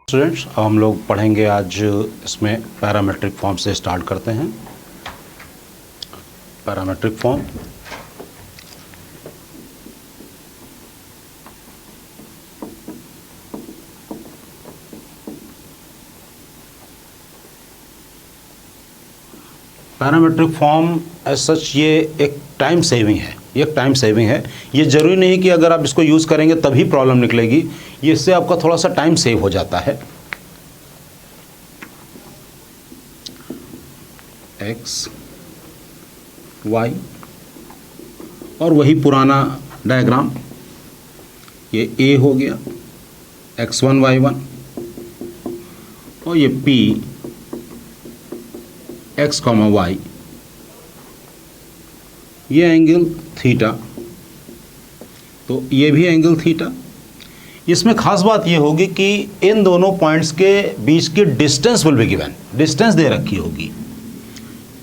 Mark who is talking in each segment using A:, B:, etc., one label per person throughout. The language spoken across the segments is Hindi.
A: स्टूडेंट्स, अब हम लोग पढ़ेंगे आज इसमें पैरामेट्रिक फॉर्म से स्टार्ट करते हैं। पैरामेट्रिक फॉर्म एज सच ये एक टाइम सेविंग है, ये ज़रूरी नहीं कि अगर आप इसको यूज़ करेंगे तभी प्रॉब्लम निकलेगी, ये इससे आपका थोड़ा सा टाइम सेव हो जाता है। एक्स वाई और वही पुराना डायग्राम, ये ए हो गया x1 y1 और ये p x, y, ये एंगल थीटा, तो ये भी एंगल थीटा। इसमें खास बात ये होगी कि इन दोनों पॉइंट्स के बीच की distance will be given, distance दे रखी होगी।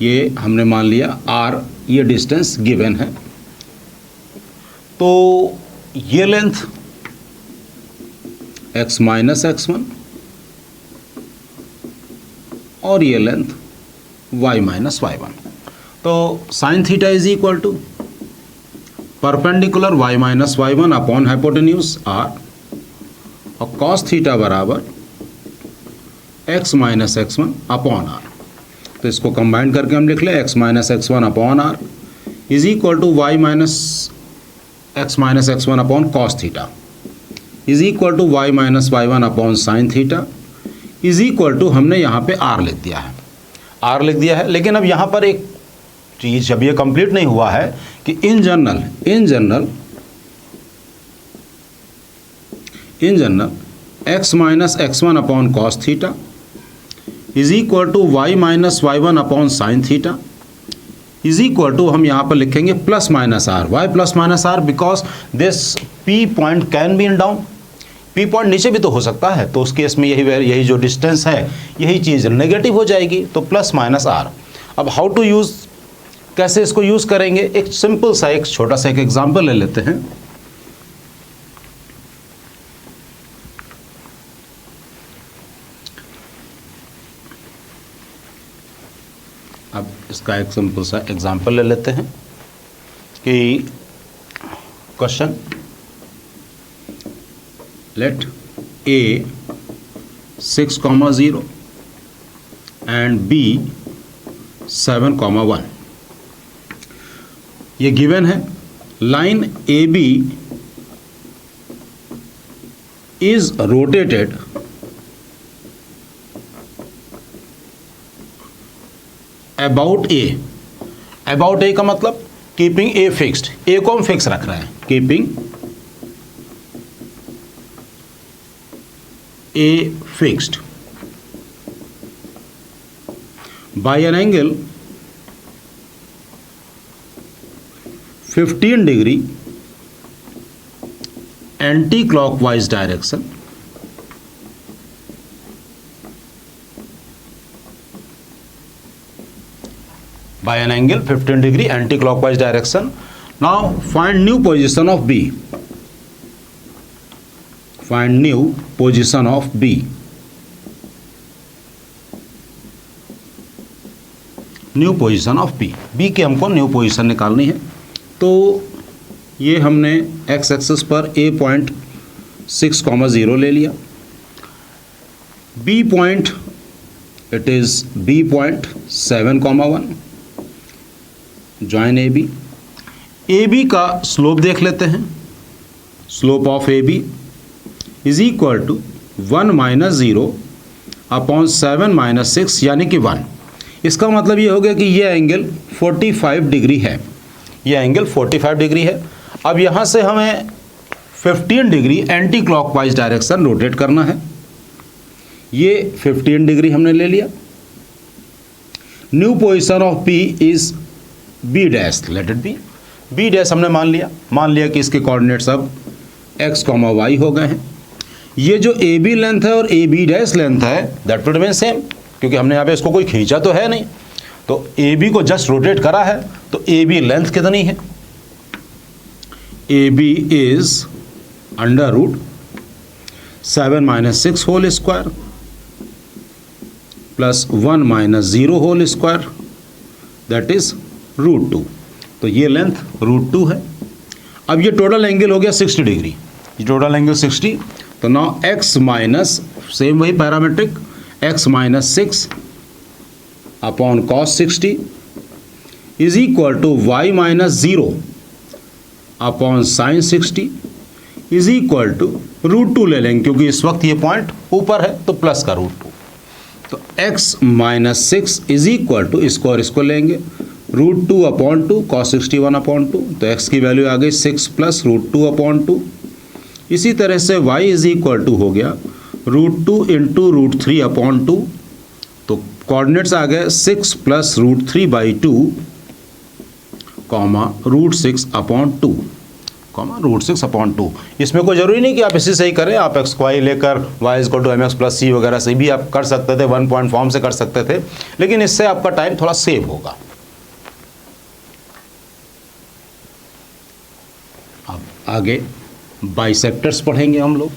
A: ये हमने मान लिया r, ये डिस्टेंस गिवन है, तो ये लेंथ x माइनस x1 और ये लेंथ y माइनस y1। तो sine theta is equal to perpendicular y minus y1 upon hypotenuse r और कॉस थीटा बराबर x minus x1 upon r। तो इसको कंबाइन करके हम लिख लें x minus x1 upon r is equal to y minus x1 upon cos theta is equal to y minus y1 upon sine theta is equal to, हमने यहाँ पे r लिख दिया है। लेकिन अब यहाँ पर एक चीज़, जब ये कंप्लीट नहीं हुआ है कि in general x minus x1 upon cos theta is equal to y minus y1 upon sine theta is equal to, हम यहाँ पर लिखेंगे plus minus r। Why plus minus r? Because this p point can be in down, p point नीचे भी तो हो सकता है, तो उस केस में यही जो डिस्टेंस है, यही चीज़ नेगेटिव हो जाएगी, तो प्लस माइनस r। अब हाउ टू यूज़, कैसे इसको यूज़ करेंगे? एक सिंपल सा एक छोटा सा एक एग्जाम्पल ले लेते हैं। अब इसका एक सिंपल सा एग्जाम्पल ले लेते हैं कि question, let a 6,0 and b 7,1। ये गिवन है। Line AB is rotated about A का मतलब कीपिंग A फिक्स्ड, A को हम फिक्स रख रहे हैं, keeping A fixed by an angle 15 degree anti-clockwise direction by an angle 15 degree anti-clockwise direction. Now find new position of B. Find new position of B. New position of B, B की हमको न्यू पोजीशन निकालनी है। तो ये हमने x एक्सिस पर A पॉइंट 6,0 ले लिया, B point it is B point 7,1, join AB का स्लोप देख लेते हैं। Slope of AB is equal to 1 minus 0 upon 7 minus 6 यानी कि 1। इसका मतलब ये हो गया कि ये एंगल 45 डिग्री है, ये एंगल 45 डिग्री है। अब यहाँ से हमें 15 degree anti clockwise direction rotate करना है। ये 15 डिग्री हमने ले लिया। New position of P is B dash, let it be B dash हमने मान लिया कि इसके कोऑर्डिनेट्स अब x, y हो गए हैं। ये जो AB लेंथ है और AB डैश लेंथ है दैट विल रिमेन सेम, क्योंकि हमने यहाँ पे इसको कोई खींचा तो है नहीं, तो ए बी को जस्ट रोटेट करा है, तो ए बी लेंथ कितनी है, A B is under root 7 minus 6 whole square plus 1 minus 0 whole square, that is root 2। तो ये लेंथ रूट 2 है। अब ये टोटल एंगल हो गया 60 डिग्री, ये टोटल एंगल 60। तो नाउ x माइनस, सेम वही parametric, x minus 6 upon cos 60 is equal to y minus 0 upon sine 60 is equal to root 2 ले लेंगे, क्योंकि इस वक्त ये पॉइंट ऊपर है तो प्लस का रूट 2। तो x minus 6 is equal to, इसको और इसको लेंगे, रूट 2 अपॉन 2 कॉस 61 अपॉन 2। तो x की वैल्यू आ गई 6 प्लस रूट 2 अपॉन 2। इसी तरह से y इज इक्वल टू हो गया रूट 2 इंटू रूट 3 अपॉन 2। तो कोऑर्डिनेट्स आ गए 6 plus root 3 by 2 comma root 6 upon 2 comma root 6 upon 2। इसमें कोई ज़रूरी नहीं कि आप इसी से ही करें, आप एक्स वाई लेकर y is equal to m x plus c वगैरह से भी आप कर सकते थे, 1 पॉइंट फॉर्म से कर सकते थे, लेकिन इससे आपका टाइम थोड़ा सेव होगा। अब आगे बाइसेक्टर्स पढ़ेंगे हम लोग।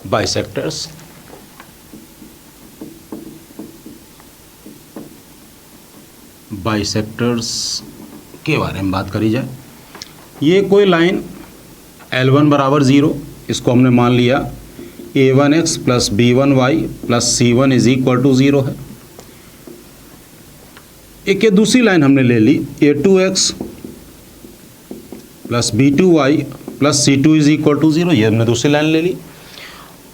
A: बाइसेक्टर्स बाइसेक्टर्स के बारे में बात करी जाए। ये कोई लाइन L1 बराबर 0, इसको हमने मान लिया a1x plus b1y plus c1 is equal to 0 है। एक ये दूसरी लाइन हमने ले ली a2x plus b2y plus c2 is equal to 0, ये हमने दूसरी लाइन ले ली।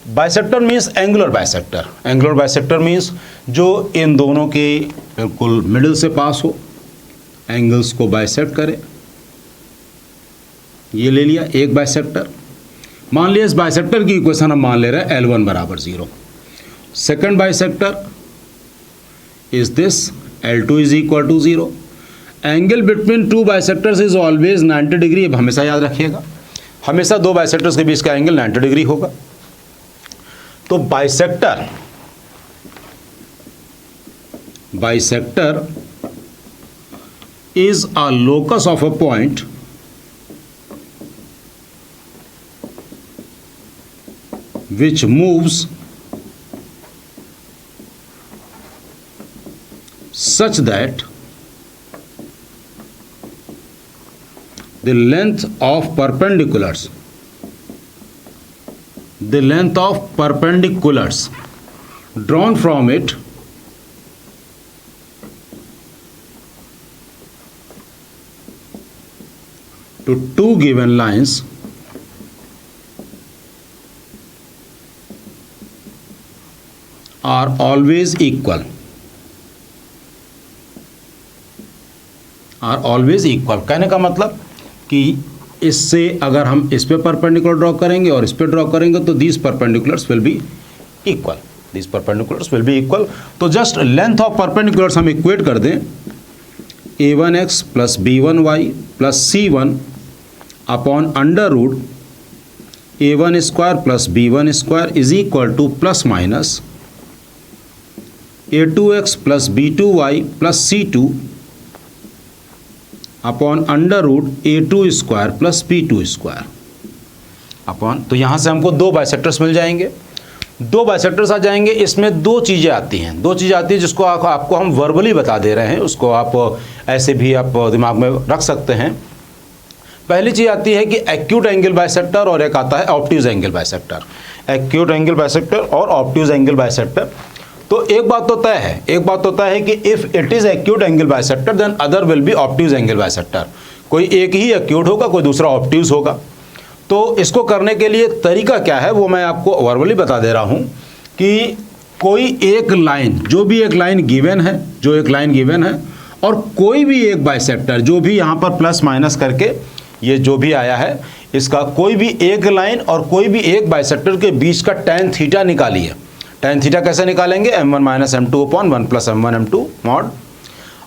A: Bisector means angular bisector. Angular bisector means जो इन दोनों के बिल्कुल मिडिल से पास हो, एंगल्स को बाइसेक्ट करे। ये ले लिया एक बाइसेक्टर। मान लिया इस बाइसेक्टर की इक्वेशन हम मान ले रहे हैं L1 बराबर 0। Second bisector is this L2 is equal to 0। Angle between two bisectors is always 90 degree. अब हमेशा याद रखिएगा, हमेशा दो बाइसेक्टर्स के बीच का एंगल 90 डिग्री होगा। तो bisector is a locus of a point which moves such that the length of perpendiculars drawn from it to two given lines are always equal. कहने का मतलब कि इससे अगर हम इस पे परपेंडिकुलर ड्रॉ करेंगे और इस पे ड्रॉ करेंगे तो these perpendiculars will be equal. तो जस्ट लेंथ ऑफ परपेंडिकुलर्स हम इक्वेट कर दें a1x plus b1y plus c1 upon under root a1 square plus b1 square is equal to plus minus a2x plus b2y plus c2 upon under root a2 square plus b2 square upon. तो यहाँ से हमको दो बाइसेक्टर्स मिल जाएंगे, दो बाइसेक्टर्स आ जाएंगे। इसमें दो चीज़ें आती हैं जिसको आपको हम वर्बली बता दे रहे हैं, उसको आप ऐसे भी आप दिमाग में रख सकते हैं। पहली चीज़ आती है कि एक्यूट एंगल बाइसेक्टर और एक आता है obtuse angle bisector. Acute angle bisector और ऑब्ट्यूज एंगल बाइसेक्टर। तो एक बात तो तय है कि if it is acute angle bisector then other will be obtuse angle bisector. कोई एक ही एक्यूट होगा, कोई दूसरा ऑब्ट्यूज होगा। तो इसको करने के लिए तरीका क्या है वो मैं आपको वर्बली बता दे रहा हूँ कि कोई एक लाइन, जो भी एक लाइन गिवन है और कोई भी एक बाइसेक्टर जो भी यहाँ पर प्लस माइनस करके ये जो भी आया है, इसका कोई भी एक लाइन और कोई भी एक बाइसेक्टर के बीच का tan थीटा निकालिए। tan थीटा कैसे निकालेंगे? m1 minus m2 upon 1 plus m1 m2 mod.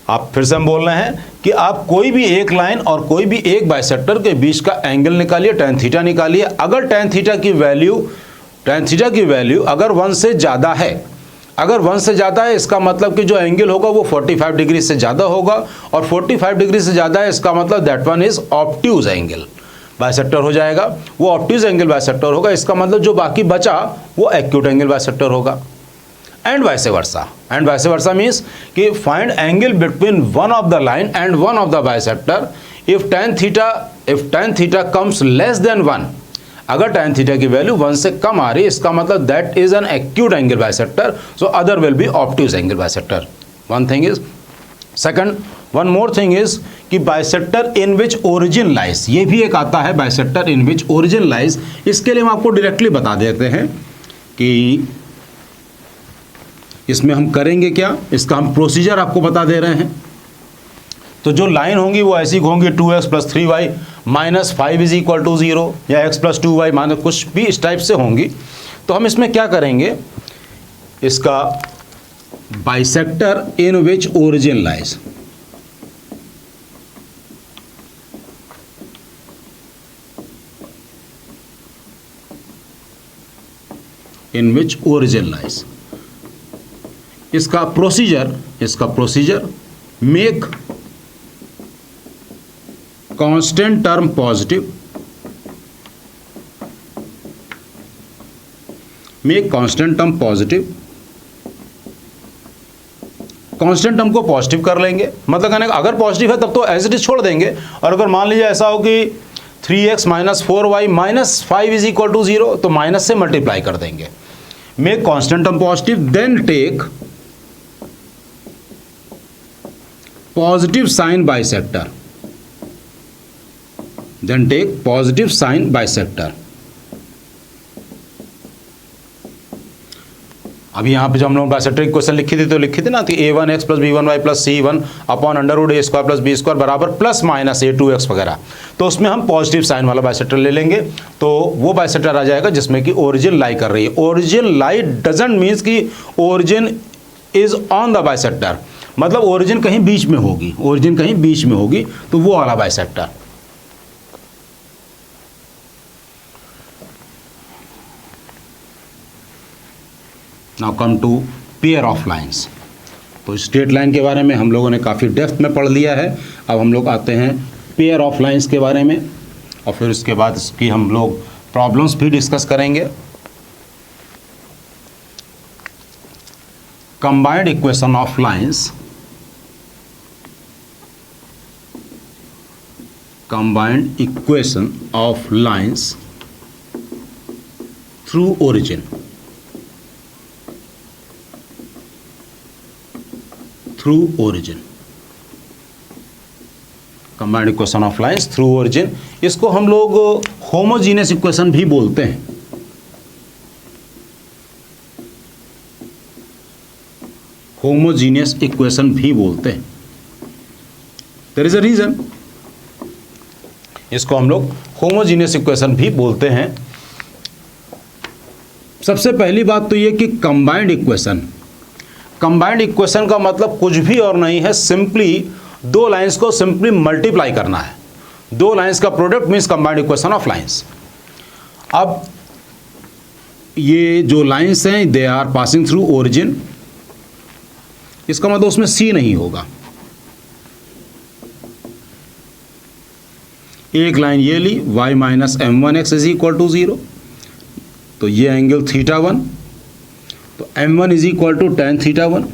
A: आप फिर से हम बोल रहे हैं कि आप कोई भी एक लाइन और कोई भी एक बाइसेक्टर के बीच का एंगल निकालिए, tan थीटा निकालिए। अगर tan थीटा की वैल्यू अगर 1 से ज़्यादा है, अगर 1 से ज़्यादा है इसका मतलब कि जो एंगल होगा वो 45 डिग्री से ज़्यादा होगा, और 45 डिग्री से ज़्यादा है इसका मतलब that one is obtuse angle bisector हो जाएगा। वो ऑब्ट्यूज एंगल बाइसेक्टर होगा, इसका मतलब जो बाकी बचा वो एक्यूट एंगल बाइसेक्टर होगा। एंड वाइस वर्सा मीन्स कि find angle between one of the line and one of the bisector if tan theta comes less than 1। अगर tan थीटा की वैल्यू 1 से कम आ रही है इसका मतलब that is an acute angle bisector, so other will be obtuse angle bisector. One thing is second, one more thing is कि बाइसेक्टर इन विच ओरिजिन लाइज, ये भी एक आता है बाइसेक्टर इन विच ओरिजिन लाइज। इसके लिए हम आपको डायरेक्टली बता देते हैं कि इसमें हम करेंगे क्या, इसका हम प्रोसीजर आपको बता दे रहे हैं। तो जो लाइन होंगी वो ऐसी होंगी 2x plus 3y minus 5 is equal to 0, या x प्लस 2y माइनस कुछ भी इस टाइप से होंगी। तो हम इसमें क्या करेंगे, इसका बाइसेक्टर इन विच ओरिजिन लाइज, इन विच ओरिजिन लाइज, इसका procedure make constant term positive, constant term को पॉजिटिव कर लेंगे। मतलब कहने अगर पॉजिटिव है तब तो एज इट इज छोड़ देंगे, और अगर मान लीजिए ऐसा हो कि 3x minus 4y minus 5 is equal to 0 तो माइनस से मल्टीप्लाई कर देंगे। Make constant term positive, then take positive sign bisector, अभी यहाँ पे जो हम लोग बाइसेक्टर इक्वेशन लिखी थी ना, तो a1x plus b1y plus c1 upon under root a square plus b square बराबर प्लस माइनस a2x वगैरह, तो उसमें हम पॉजिटिव साइन वाला बाइसेक्टर ले लेंगे। तो वो बाइसेक्टर आ जाएगा जिसमें कि ओरिजिन लाई कर रही है। ओरिजिन लाई डजंट मीन्स कि origin is on the bisector, मतलब ओरिजिन कहीं बीच में होगी, तो वो वाला bisector. Now come to pair of lines. तो स्ट्रेट लाइन के बारे में हम लोगों ने काफ़ी डेप्थ में पढ़ लिया है। अब हम लोग आते हैं पेयर ऑफ लाइंस के बारे में, और फिर उसके बाद इसकी हम लोग प्रॉब्लम्स भी डिस्कस करेंगे। Combined equation of lines, through origin, combined equation of lines through origin, इसको हम लोग होमोजीनियस इक्वेशन भी बोलते हैं। देयर इज अ रीजन, इसको हम लोग होमोजीनियस इक्वेशन भी बोलते हैं। सबसे पहली बात तो ये कि कंबाइंड इक्वेशन का मतलब कुछ भी और नहीं है, सिंपली दो लाइंस को सिंपली मल्टीप्लाई करना है। दो लाइंस का product means combined equation of lines. अब ये जो लाइंस हैं they are passing through origin, इसका मतलब उसमें सी नहीं होगा। एक लाइन ये ली y minus m1x is equal to 0, तो ये एंगल θ1, तो m1 is equal to tan θ1,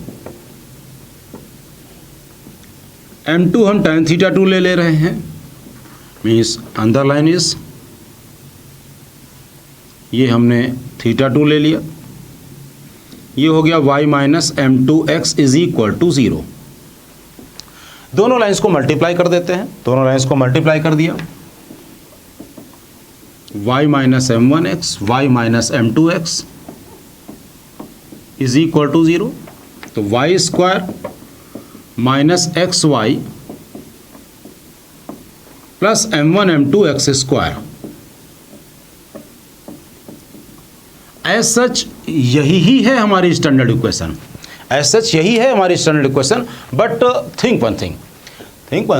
A: m2 हम tan θ2 ले रहे हैं, मीन्स अंदर लाइन इज, ये हमने θ2 ले लिया, ये हो गया y minus m2x is equal to 0। दोनों लाइंस को मल्टीप्लाई कर देते हैं, दोनों लाइंस को मल्टीप्लाई कर दिया, y minus m1x, y minus m2x is equal to 0, तो y square minus x y plus m1 m2 x square as such यही ही है हमारी स्टैंडर्ड इक्वेशन, एज सच यही है हमारी standard equation. But think one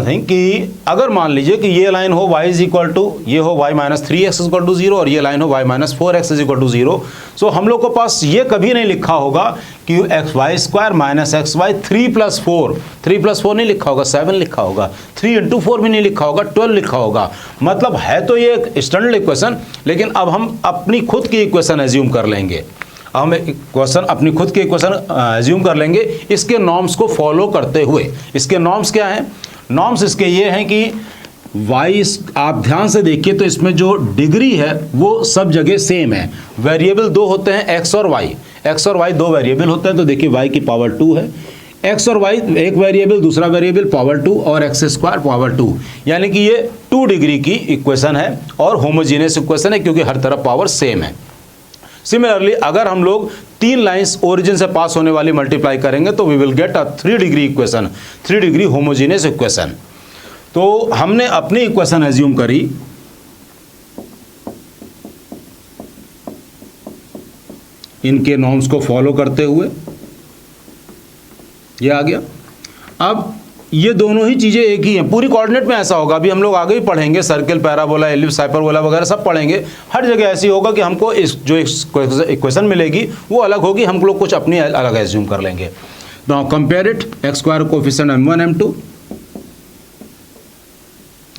A: thing कि अगर मान लीजिए कि ये लाइन हो y इज इक्वल टू, ये हो y minus 3x equal to 0 और ये लाइन हो y minus 4x is equal to 0, so हम लोग के पास ये कभी नहीं लिखा होगा कि x y square minus x y 3 plus 4 नहीं लिखा होगा, 7 लिखा होगा, 3 इंटू 4 भी नहीं लिखा होगा, 12 लिखा होगा। मतलब है तो ये एक स्टैंडर्ड इक्वेशन, लेकिन अब हम अपनी खुद की इक्वेशन एज्यूम कर लेंगे, हम इक्वेशन अपनी खुद की इक्वेशन एज्यूम कर लेंगे इसके नॉर्म्स को फॉलो करते हुए। इसके नॉर्म्स क्या हैं? नॉर्म्स इसके ये हैं कि y, आप ध्यान से देखिए तो इसमें जो डिग्री है वो सब जगह सेम है। वेरिएबल दो होते हैं x और y, दो वेरिएबल होते हैं, तो देखिए y की पावर 2 है, x और y एक वेरिएबल, दूसरा वेरिएबल पावर 2 और x स्क्वायर पावर 2, यानी कि ये 2 डिग्री की इक्वेशन है और होमोजीनियस इक्वेशन है क्योंकि हर तरफ पावर सेम है। सिमिलरली अगर हम लोग 3 लाइंस ओरिजिन से पास होने वाली मल्टीप्लाई करेंगे तो we will get a 3 degree equation, 3 degree homogeneous equation. तो हमने अपनी इक्वेशन एज्यूम करी, इनके नॉर्म्स को फॉलो करते हुए, ये आ गया। अब ये दोनों ही चीज़ें एक ही हैं, पूरी कोऑर्डिनेट में ऐसा होगा, अभी हम लोग आगे भी पढ़ेंगे, सर्कल, पैराबोला, एलिप्स, हाइपरबोला वगैरह सब पढ़ेंगे। हर जगह ऐसी होगा कि हमको इस जो इक्वेशन मिलेगी वो अलग होगी, हम लोग कुछ अपनी अलग एज्यूम कर लेंगे। Now compare it, x square coefficient m1 m2,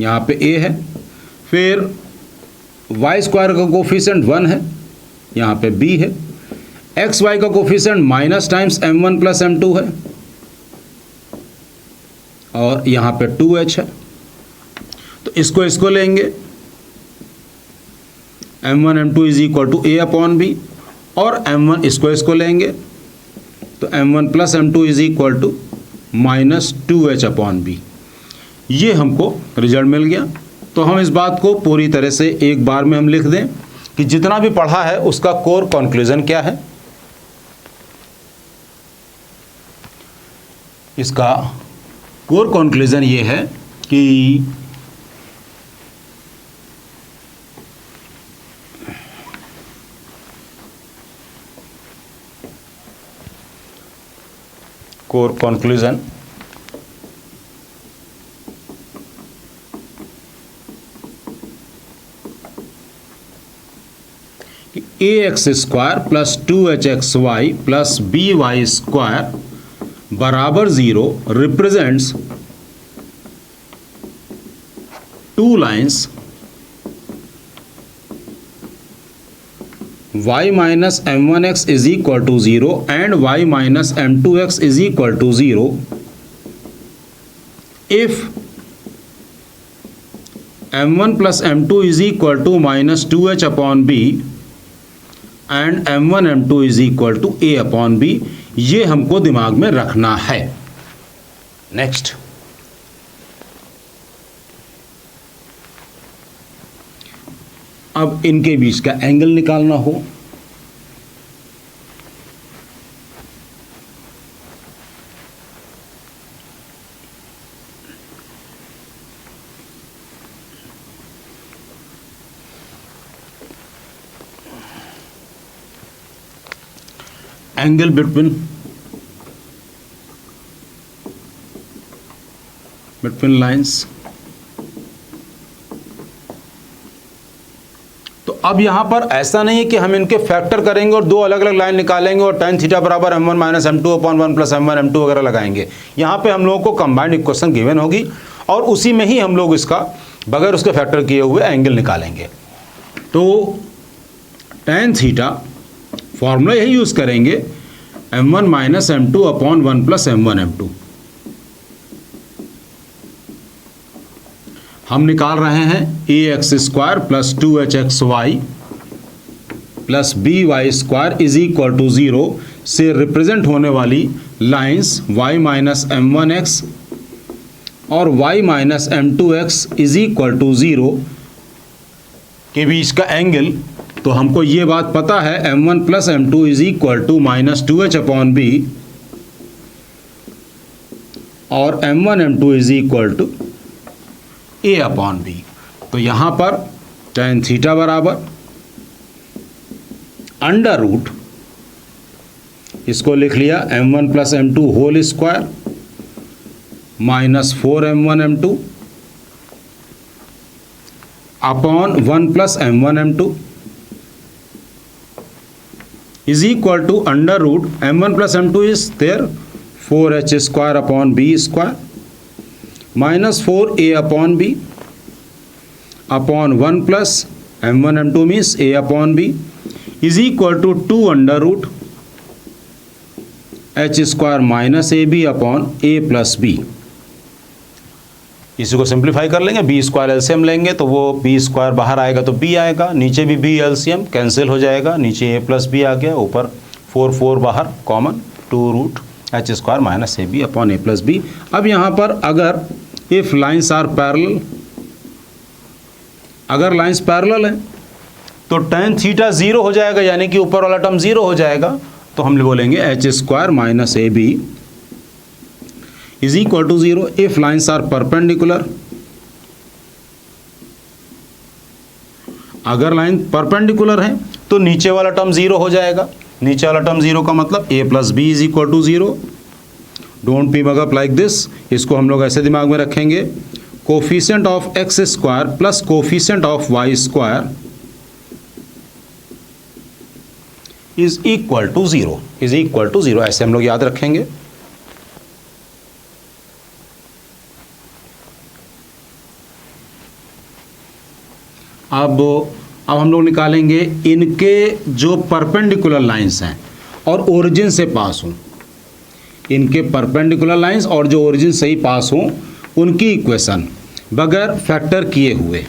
A: यहाँ पे a है, फिर y स्क्वायर का कोफिशिएंट 1 है, यहाँ पे b है, एक्स वाई का coefficient minus times m1 plus m2 है और यहाँ पे 2h है, तो इसको लेंगे, m1 m2 is equal to a upon b, और m1 इसको लेंगे तो m1 plus m2 is equal to minus 2h upon b। ये हमको रिजल्ट मिल गया। तो हम इस बात को पूरी तरह से एक बार में हम लिख दें कि जितना भी पढ़ा है उसका कोर कंक्लूजन क्या है। इसका कोर कंक्लूजन ये है कि कोर कंक्लूजन कि ax square plus 2hxy plus by square बराबर 0 represents 2 lines y minus m1x is equal to 0 and y minus m2x is equal to 0 if m1 plus m2 is equal to minus 2h upon b and m1 m2 is equal to a upon b। ये हमको दिमाग में रखना है। नेक्स्ट, अब इनके बीच का एंगल निकालना हो, एंगल बिटवीन लाइंस। तो अब यहां पर ऐसा नहीं है कि हम इनके फैक्टर करेंगे और दो अलग अलग लाइन निकालेंगे और tan थीटा बराबर m1 minus m2 upon 1 plus m1 m2 वगैरह लगाएंगे। यहां पे हम लोगों को कंबाइंड इक्वेशन गिवन होगी और उसी में ही हम लोग इसका बगैर उसके फैक्टर किए हुए एंगल निकालेंगे। तो tan थीटा फॉर्मूला यही यूज करेंगे, m1 minus m2 upon 1 plus m1 m2। हम निकाल रहे हैं ax square plus 2hxy plus by square is equal to 0 से रिप्रेजेंट होने वाली लाइंस y माइनस m1x और y minus m2x is equal to 0 के बीच का एंगल। तो हमको ये बात पता है m1 plus m2 is equal to minus 2h upon b और m1 m2 is equal to a upon b। तो यहाँ पर tan थीटा बराबर, अंडर रूट, इसको लिख लिया m1 plus m2 whole square minus 4m1m2 upon 1 plus m1 m2 is equal to under root m1 plus m2 is there 4h square upon b square minus 4a upon b upon 1 plus m1 m2 means a upon b is equal to 2 under root h square minus A B upon a plus b। इसी को सिंप्लीफाई कर लेंगे, बी स्क्वायर एलसीएम लेंगे तो वो बी स्क्वायर बाहर आएगा तो बी आएगा, नीचे भी बी एलसीएम कैंसिल हो जाएगा, नीचे ए प्लस बी आ गया, ऊपर 4 बाहर common 2 root H square minus A B upon A plus B. अब यहाँ पर अगर इफ लाइन्स आर पैरेलल, अगर लाइन्स पैरेलल हैं तो tan थीटा 0 हो जाएगा, यानी कि ऊपर वाला टर्म 0 हो जाएगा, तो हम बोलेंगे H square minus A B is equal to 0। If lines are perpendicular, अगर लाइन परपेंडिकुलर है तो नीचे वाला टर्म 0 हो जाएगा, नीचे वाला टर्म 0 का मतलब a plus B is equal to 0। Don't be mug up like this, इसको हम लोग ऐसे दिमाग में रखेंगे, coefficient of x square plus coefficient of y square is equal to 0, is equal to 0, ऐसे हम लोग याद रखेंगे। अब हम लोग निकालेंगे इनके जो परपेंडिकुलर लाइंस हैं और ओरिजिन से पास हों, इनके परपेंडिकुलर लाइंस और जो ओरिजिन से ही पास हों उनकी इक्वेशन बगैर फैक्टर किए हुए,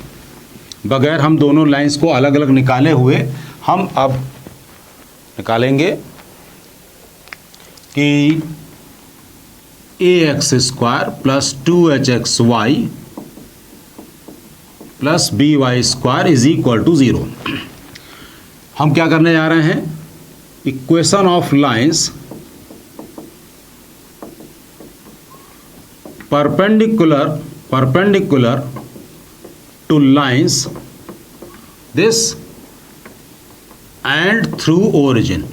A: बगैर हम दोनों लाइंस को अलग अलग निकाले हुए हम अब निकालेंगे कि ax square plus 2hxy plus B y square is equal to 0। हम क्या करने जा रहे हैं, equation of lines perpendicular to lines this and through origin,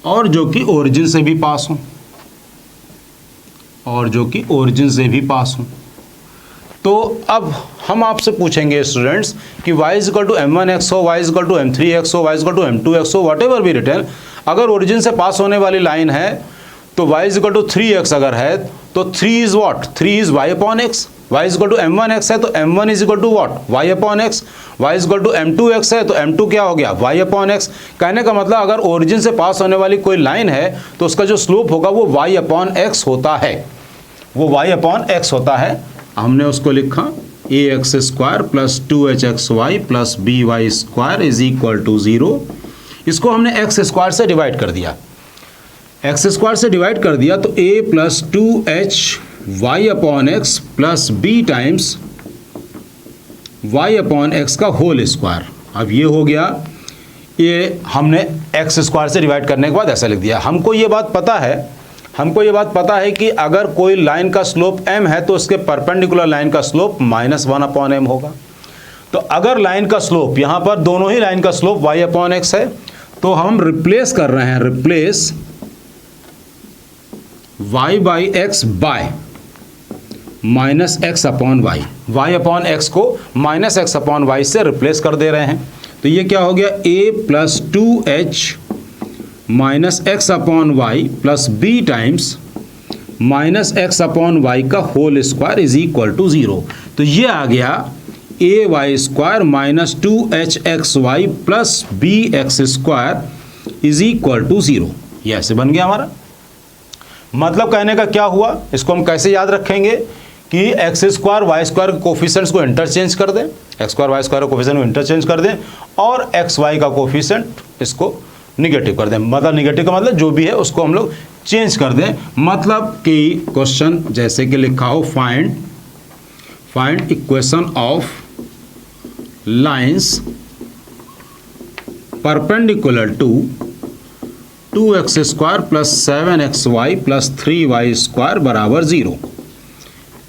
A: और जो कि ओरिजिन से भी पास हो, और जो कि ओरिजिन से भी पास हो। तो अब हम आपसे पूछेंगे स्टूडेंट्स कि y is equal to m1x हो, y is equal to m3x हो, y is equal to m2x हो, वट एवर भी रिटर्न, अगर ओरिजिन से पास होने वाली लाइन है तो y is equal to 3x अगर है तो 3 is what, 3 is y upon x, y is equal to m1x है तो m1 is equal to what, y upon x, y is equal to m2x है तो m2 क्या हो गया, y अपॉन x। कहने का मतलब अगर ओरिजिन से पास होने वाली कोई लाइन है तो उसका जो स्लोप होगा वो y अपॉन x होता है, वो y अपॉन x होता है। हमने उसको लिखा ax square plus 2hxy plus by square is equal to 0। इसको हमने x स्क्वायर से डिवाइड कर दिया, x स्क्वायर से डिवाइड कर दिया तो a plus 2hy upon x plus b times y upon x का होल स्क्वायर। अब ये हो गया, ये हमने x स्क्वायर से डिवाइड करने के बाद ऐसा लिख दिया। हमको ये बात पता है कि अगर कोई लाइन का स्लोप m है तो उसके परपेंडिकुलर लाइन का स्लोप -1 अपॉन m होगा। तो अगर लाइन का स्लोप, यहाँ पर दोनों ही लाइन का स्लोप y अपॉन x है तो हम रिप्लेस कर रहे हैं, replace y by x by minus x upon y, y upon x को माइनस एक्स अपॉन वाई से रिप्लेस कर दे रहे हैं। तो ये क्या हो गया, a plus 2h minus x upon y plus b times minus x upon y का whole square is equal to 0। तो ये आ गया a y square minus 2hxy plus b x square is equal to 0। ये ऐसे बन गया हमारा। मतलब कहने का क्या हुआ, इसको हम कैसे याद रखेंगे कि एक्स स्क्वायर वाई स्क्वायर के कोफिशिएंट्स को इंटरचेंज कर दें, एक्स स्क्वायर वाई स्क्वायर के कोफिशिएंट को इंटरचेंज कर दें और एक्स वाई का कोफिशिएंट इसको निगेटिव कर दें। मतलब निगेटिव का मतलब जो भी है उसको हम लोग चेंज कर दें। मतलब कि क्वेश्चन जैसे कि लिखा हो, find equation of lines perpendicular to 2x square plus 7xy plus 3y square बराबर 0।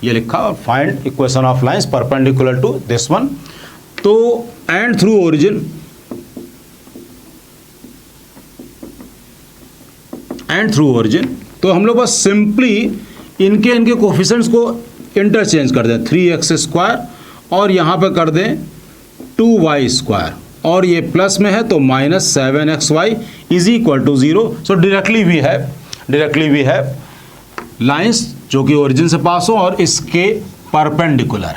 A: ये लिखा, और find equation of lines perpendicular to this one. तो and through origin, and through origin, तो हम लोग बस सिंपली इनके कोफिशिएंट्स को इंटरचेंज कर दें, 3x² और यहाँ पर कर दें 2y², और ये प्लस में है तो -7xy is equal to 0। So directly we have lines जो कि ओरिजिन से पास हो और इसके परपेंडिकुलर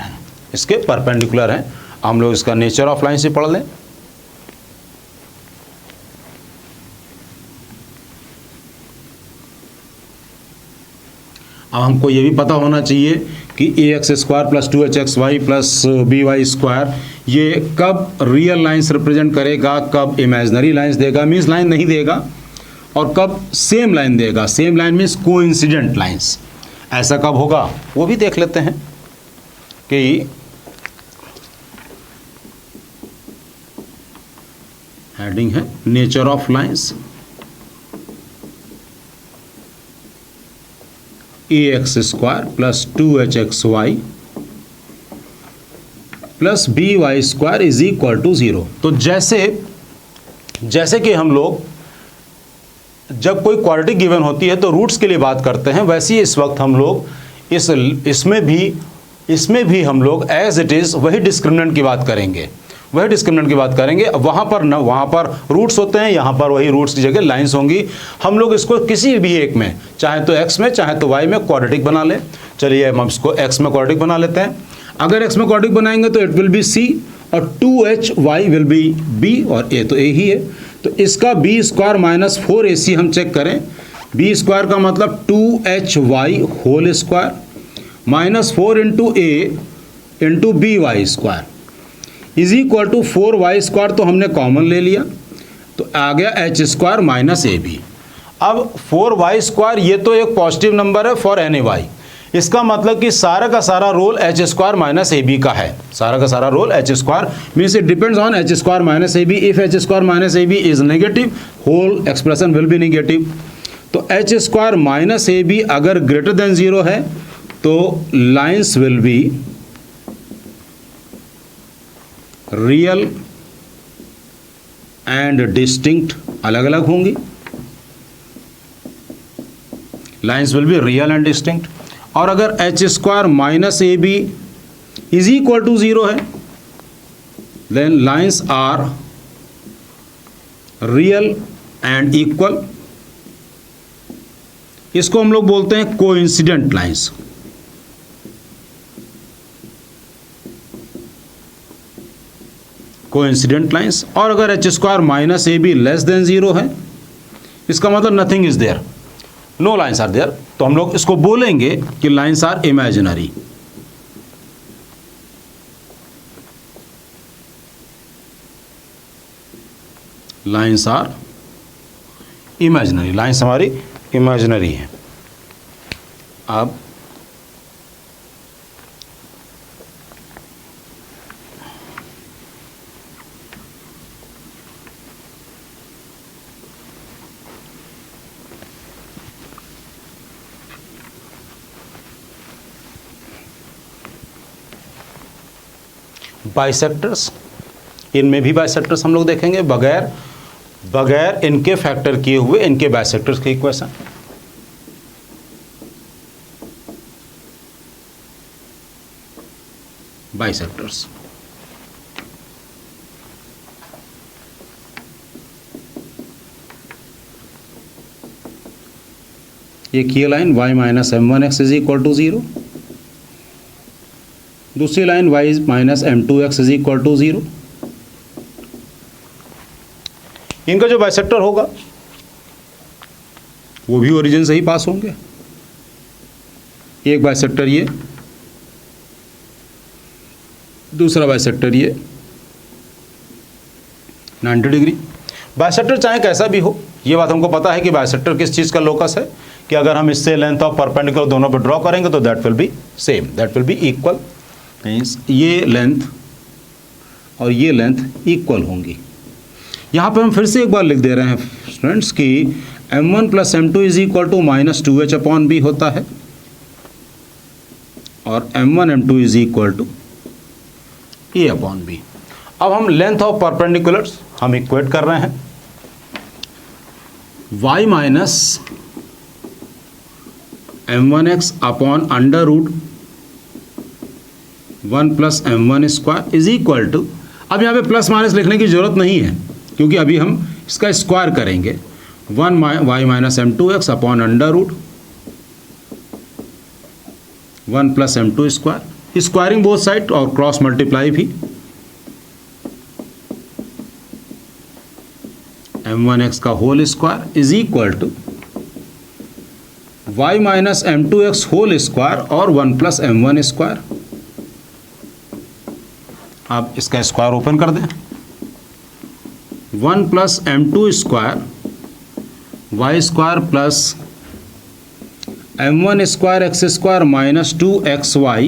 A: हैं, हम लोग इसका नेचर ऑफ लाइन से पढ़ लें। अब हमको ये भी पता होना चाहिए कि ax² + 2hxy + by² ये कब रियल लाइंस रिप्रेजेंट करेगा, कब इमेजिनरी लाइंस देगा, मीन्स लाइन नहीं देगा, और कब सेम लाइन देगा। Same line means coincident lines, ऐसा कब होगा वो भी देख लेते हैं कि हेडिंग है nature of lines. ax² + 2hxy + by² is equal to 0। तो जैसे कि हम लोग जब कोई क्वाड्रेटिक गिवन होती है तो रूट्स के लिए बात करते हैं, वैसे ही इस वक्त हम लोग इसमें भी हम लोग एज इट इज़ वही डिस्क्रिमिनेंट की बात करेंगे। वहाँ पर रूट्स होते हैं, यहाँ पर वही रूट्स की जगह लाइंस होंगी। हम लोग इसको किसी भी एक में, चाहे तो x में चाहे तो y में क्वाड्रेटिक बना लें। चलिए हम इसको x में क्वाड्रेटिक बना लेते हैं। अगर x में क्वाड्रेटिक बनाएंगे तो इट विल बी c और 2hy विल बी b और a तो a ही है। तो इसका b² - 4ac हम चेक करें। b² का मतलब 2hy² -4 × a × by² is equal to 4y² तो हमने कॉमन ले लिया तो आ गया h² - ab। अब 4y² ये तो एक पॉजिटिव नंबर है फॉर एनी y, इसका मतलब कि सारा का सारा रोल h² - ab का है। सारा का सारा role h² means it depends on h² - ab। If h² - ab is negative, whole expression will be negative. तो h² - ab अगर ग्रेटर देन 0 है तो lines will be real and distinct, अलग अलग होंगी। Lines will be real and distinct. और अगर h² - ab is equal to 0 है then lines are real and equal. इसको हम लोग बोलते हैं कोइंसिडेंट लाइंस। Coincident lines. और अगर h² - ab लेस देन 0 है, इसका मतलब nothing is there, no lines are there. तो हम लोग इसको बोलेंगे कि lines are imaginary. Lines are imaginary, lines हमारी इमेजिनरी है। अब बाइसेक्टर्स, इनमें भी बाइसेक्टर्स हम लोग देखेंगे, बगैर इनके फैक्टर किए हुए इनके बाइसेक्टर्स की इक्वेशन। बाइसेक्टर्स एक ये line y - m1x is equal to 0, दूसरी line y - m2x is equal to 0। इनका जो बाइसेक्टर होगा वो भी ओरिजिन से ही पास होंगे। एक बाइसेक्टर ये, दूसरा बाइसेक्टर ये 90 डिग्री। बाइसेक्टर चाहे कैसा भी हो, ये बात हमको पता है कि बाइसेक्टर किस चीज़ का लोकस है, कि अगर हम इससे लेंथ ऑफ परपेंडिकुलर दोनों पे ड्रॉ करेंगे तो that will be same, that will be equal. Means ये लेंथ और ये लेंथ इक्वल होंगी। यहाँ पर हम फिर से एक बार लिख दे रहे हैं स्टूडेंट्स कि m1 + m2 is equal to -2h/b होता है और m1 m2 is equal to a/b। अब हम लेंथ ऑफ परपेंडिकुलर्स हम इक्वेट कर रहे हैं। y minus m1x upon under root 1 plus m1 square is equal to, अब यहाँ पे प्लस माइनस लिखने की जरूरत नहीं है क्योंकि अभी हम इसका स्क्वायर करेंगे। 1 y minus m2x upon under root 1 plus m2 square, squaring both side और क्रॉस मल्टीप्लाई भी। m1x का whole square is equal to y minus m2x whole square और 1 प्लस m1 स्क्वायर। आप इसका स्क्वायर ओपन कर दें। 1 plus m2 square y square plus m1 square x square minus 2xy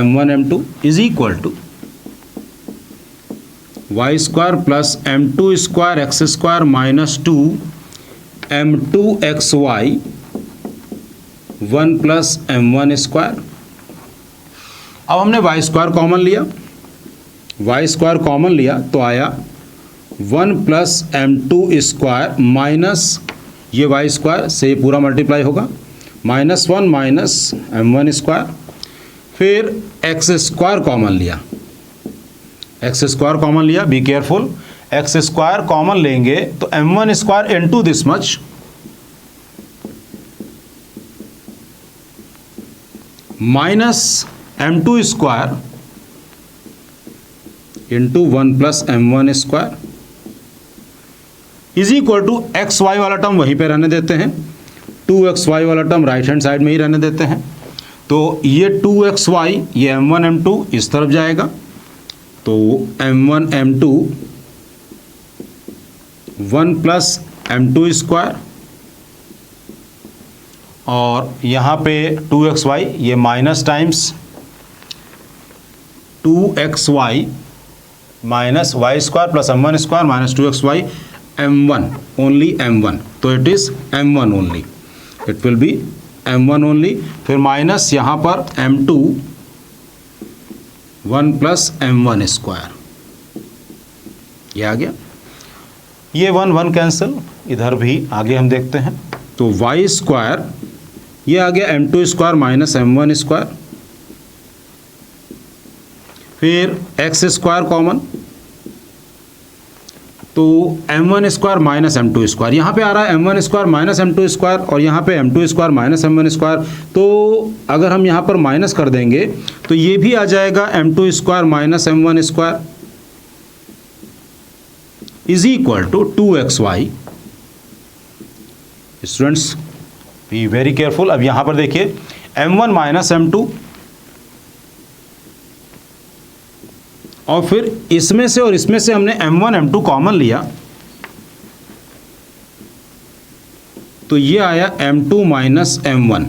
A: m1 m2 is equal to y square plus m2 square x square minus 2 m2xy 1 plus m1 square. अब हमने y स्क्वायर कॉमन लिया, y स्क्वायर कॉमन लिया तो आया 1 प्लस m2 स्क्वायर माइनस ये y स्क्वायर से पूरा मल्टीप्लाई होगा -1 माइनस m1 स्क्वायर। फिर x स्क्वायर कॉमन लिया, x स्क्वायर कॉमन लिया, be careful, x square common लेंगे तो m1 square into this much minus m2 square into 1 plus m1 square is equal to x y वाला टर्म वहीं पे रहने देते हैं, 2xy वाला टर्म राइट हैंड साइड में ही रहने देते हैं। तो ये 2xy ये m1 m2 इस तरफ जाएगा तो m1 m2 1 plus m2 square और यहाँ पे 2xy ये minus times 2xy minus y square plus m1 square minus 2xy m1 only m1, तो it is m1 only, it will be m1 only. फिर माइनस यहाँ पर m2 1 प्लस m1 स्क्वायर, ये आ गया, ये 1 कैंसिल, इधर भी आगे हम देखते हैं तो y स्क्वायर ये आ गया m2 square minus m1 square. फिर x स्क्वायर कॉमन तो m1 square minus m2 square, यहाँ पे आ रहा है m1 square minus m2 square और यहाँ पे m2 square minus m1 square. तो अगर हम यहाँ पर माइनस कर देंगे तो ये भी आ जाएगा m2 square minus m1 square is equal to 2xy। Students be very careful. अब यहाँ पर देखिए m1 माइनस m2 और फिर इसमें से और इसमें से हमने m1 m2 कॉमन लिया तो ये आया m2 minus m1,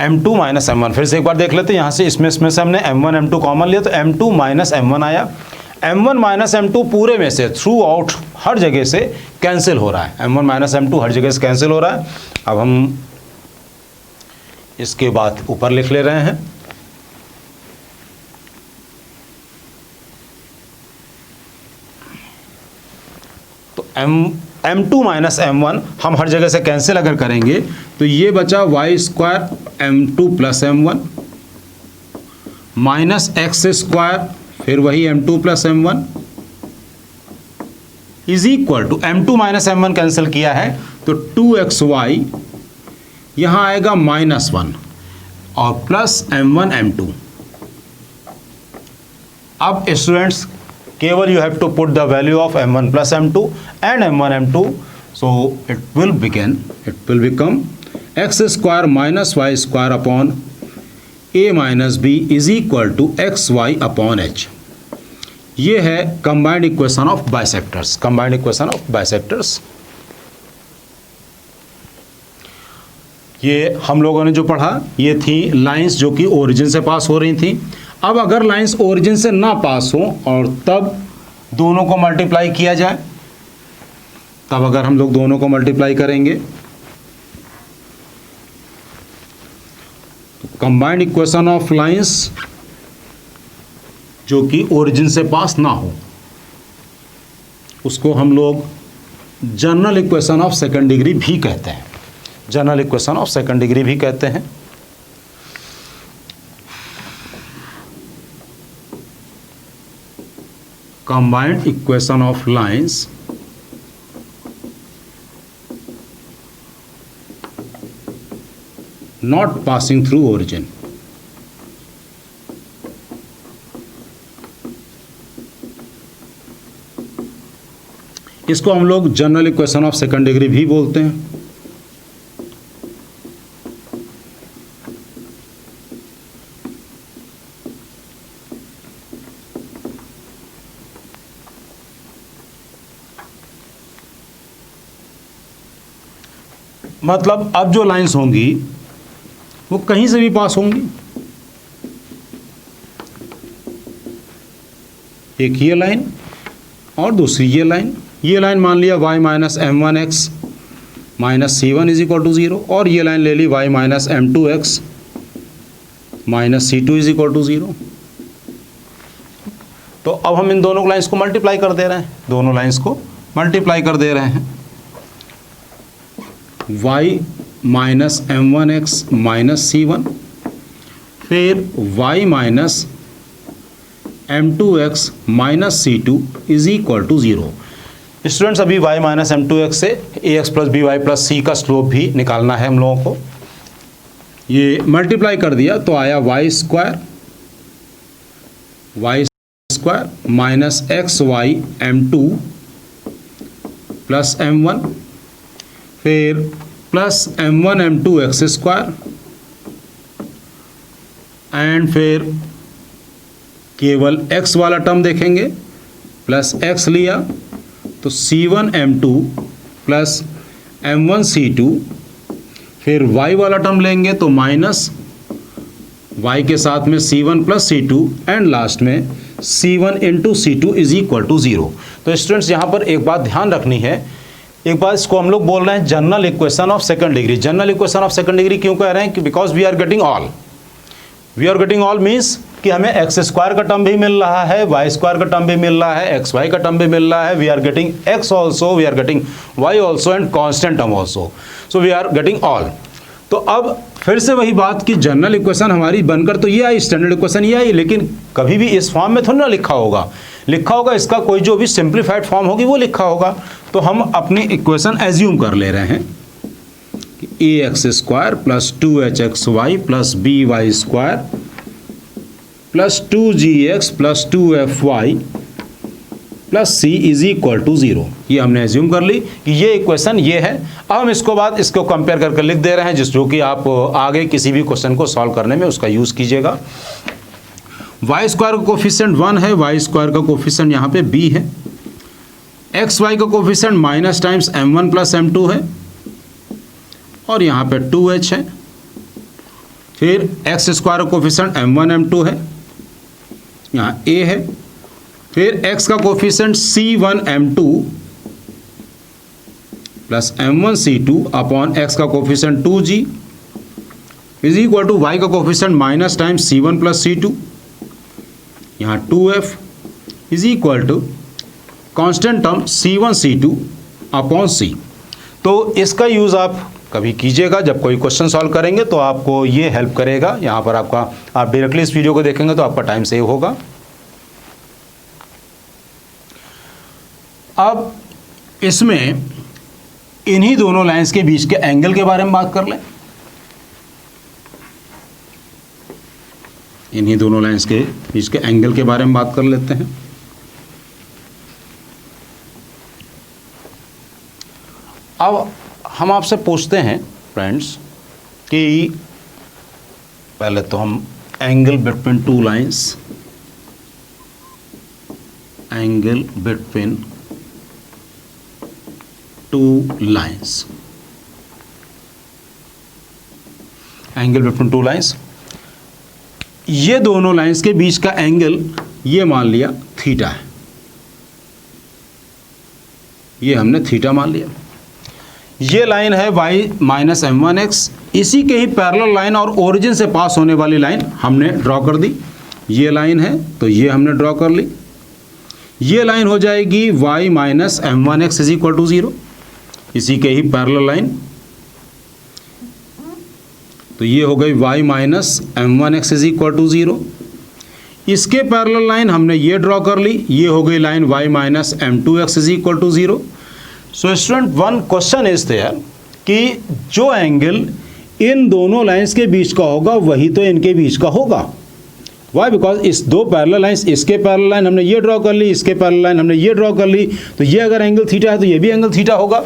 A: m2 minus m1। फिर से एक बार देख लेते हैं, यहाँ से इसमें से हमने m1 m2 कॉमन लिया तो m2 माइनस m1 आया। m1 माइनस m2 पूरे में से थ्रू आउट हर जगह से कैंसिल हो रहा है, m1 माइनस m2 हर जगह से कैंसिल हो रहा है। अब हम इसके बाद ऊपर लिख ले रहे हैं तो m2 माइनस m1 हम हर जगह से कैंसिल अगर करेंगे तो ये बचा y square m2 plus m1 minus x square फिर वही m2 plus m1 is equal to m2 minus m1 cancel किया है तो 2xy यहाँ आएगा -1 और प्लस m1 m2। अब स्टूडेंट्स केवल you have to put the value of m1 plus m2 and m1 m2, so it will become x square minus y square upon a minus b is equal to xy upon h। ये है combined equation of bisectors, combined equation of bisectors। ये हम लोगों ने जो पढ़ा ये थी लाइंस जो कि ओरिजिन से पास हो रही थी। अब अगर लाइंस ओरिजिन से ना पास हो और तब दोनों को मल्टीप्लाई किया जाए, तब अगर हम लोग दोनों को मल्टीप्लाई करेंगे तो कंबाइंड इक्वेशन ऑफ लाइंस जो कि ओरिजिन से पास ना हो, उसको हम लोग general equation of second degree भी कहते हैं। General equation of second degree भी कहते हैं। Combined equation of lines not passing through origin. इसको हम लोग general equation of second degree भी बोलते हैं। मतलब अब जो लाइंस होंगी वो कहीं से भी पास होंगी। एक ये लाइन और दूसरी ये लाइन। ये लाइन मान लिया y minus M one x minus C one is equal to 0, और ये लाइन ले ली y minus M two x minus C two is equal to 0। तो अब हम इन दोनों लाइंस को मल्टीप्लाई कर दे रहे हैं, दोनों लाइंस को मल्टीप्लाई कर दे रहे हैं। y minus M one x minus सी वन, फिर y minus M two x minus C two is equal to 0। Students अभी y minus M two x से a x plus B y plus c का स्लोप भी निकालना है हम लोगों को। ये मल्टीप्लाई कर दिया तो आया y square minus x y m two plus m one, फिर plus m one m two x square, and फिर केवल x वाला टर्म देखेंगे, प्लस x लिया तो c1m2 प्लस m1c2, फिर y वाला टर्म लेंगे तो माइनस y के साथ में c1 plus c2, and last में c1 into c2 is equal to 0। तो स्टूडेंट्स यहाँ पर एक बात ध्यान रखनी है, एक बात इसको हम लोग बोल रहे हैं general equation of second degree. General equation of second degree क्यों कह रहे हैं कि because we are getting all means कि हमें एक्स स्क्वायर का टर्म भी मिल रहा है, वाई स्क्वायर का टर्म भी मिल रहा है, एक्स वाई का टर्म भी मिल रहा है, we are getting x also, we are getting y also and constant term also, so we are getting all. तो अब फिर से वही बात कि जनरल इक्वेशन हमारी बनकर तो ये आई, स्टैंडर्ड इक्वेशन ये आई, लेकिन कभी भी इस फॉर्म में थोड़ा ना लिखा होगा, इसका कोई जो भी सिंप्लीफाइड फॉर्म होगी वो लिखा होगा। तो हम अपनी इक्वेशन एज्यूम कर ले रहे हैं कि a x square plus 2hx y plus B y square plus 2gx plus 2fy plus c is equal to 0। ये हमने एज्यूम कर ली कि ये इक्वेशन ये है। अब हम इसको कंपेयर करके लिख दे रहे हैं, जो कि आप आगे किसी भी क्वेश्चन को सॉल्व करने में उसका यूज़ कीजिएगा। वाई स्क्वायर का कोफिशिएंट 1 है, वाई स्क्वायर का कोफिशिएंट यहाँ पे b है, एक्स वाई का coefficient minus times m1 plus m2 है, और यहाँ पे 2h है, फिर एक्स स्क्वायर का कोफिशिएंट m1 m2 है, यहाँ a है, फिर x का coefficient c1 m2 plus m1 c2 upon x का coefficient 2g is equal to y का coefficient minus times c1 plus c2, यहाँ 2f is equal to constant term c1 c2 upon c। तो इसका यूज़ आप कभी कीजिएगा जब कोई क्वेश्चन सॉल्व करेंगे, तो आपको ये हेल्प करेगा। यहाँ पर आप डायरेक्टली इस वीडियो को देखेंगे तो आपका टाइम सेव होगा। अब इसमें इन्हीं दोनों लाइंस के बीच के एंगल के बारे में बात कर लें। इन्हीं दोनों लाइंस के बीच के एंगल के बारे में बात कर लेते हैं। अब हम आपसे पूछते हैं फ्रेंड्स कि पहले तो हम angle between two lines, angle between two lines, angle between two lines, ये दोनों लाइंस के बीच का एंगल ये मान लिया थीटा है, ये हमने थीटा मान लिया। ये लाइन है y माइनस m1x, इसी के ही पैरेलल लाइन और ओरिजिन से पास होने वाली लाइन हमने ड्रॉ कर दी, ये लाइन है तो ये हमने ड्रॉ कर ली। ये लाइन हो जाएगी y minus m1x is equal to 0, इसी के ही पैरेलल लाइन। तो ये हो गई y minus m1x is equal to 0। इसके पैरेलल लाइन हमने ये ड्रॉ कर ली, ये हो गई line y minus m2x is equal to 0। So student, one question is there कि जो एंगल इन दोनों लाइंस के बीच का होगा वही तो इनके बीच का होगा। वाई? बिकॉज इस दो पैरेलल लाइंस, इसके पैरेलल लाइन हमने ये ड्रॉ कर ली, इसके पैरेलल लाइन हमने ये ड्रॉ कर ली, तो ये अगर एंगल थीटा है तो ये भी एंगल थीटा होगा।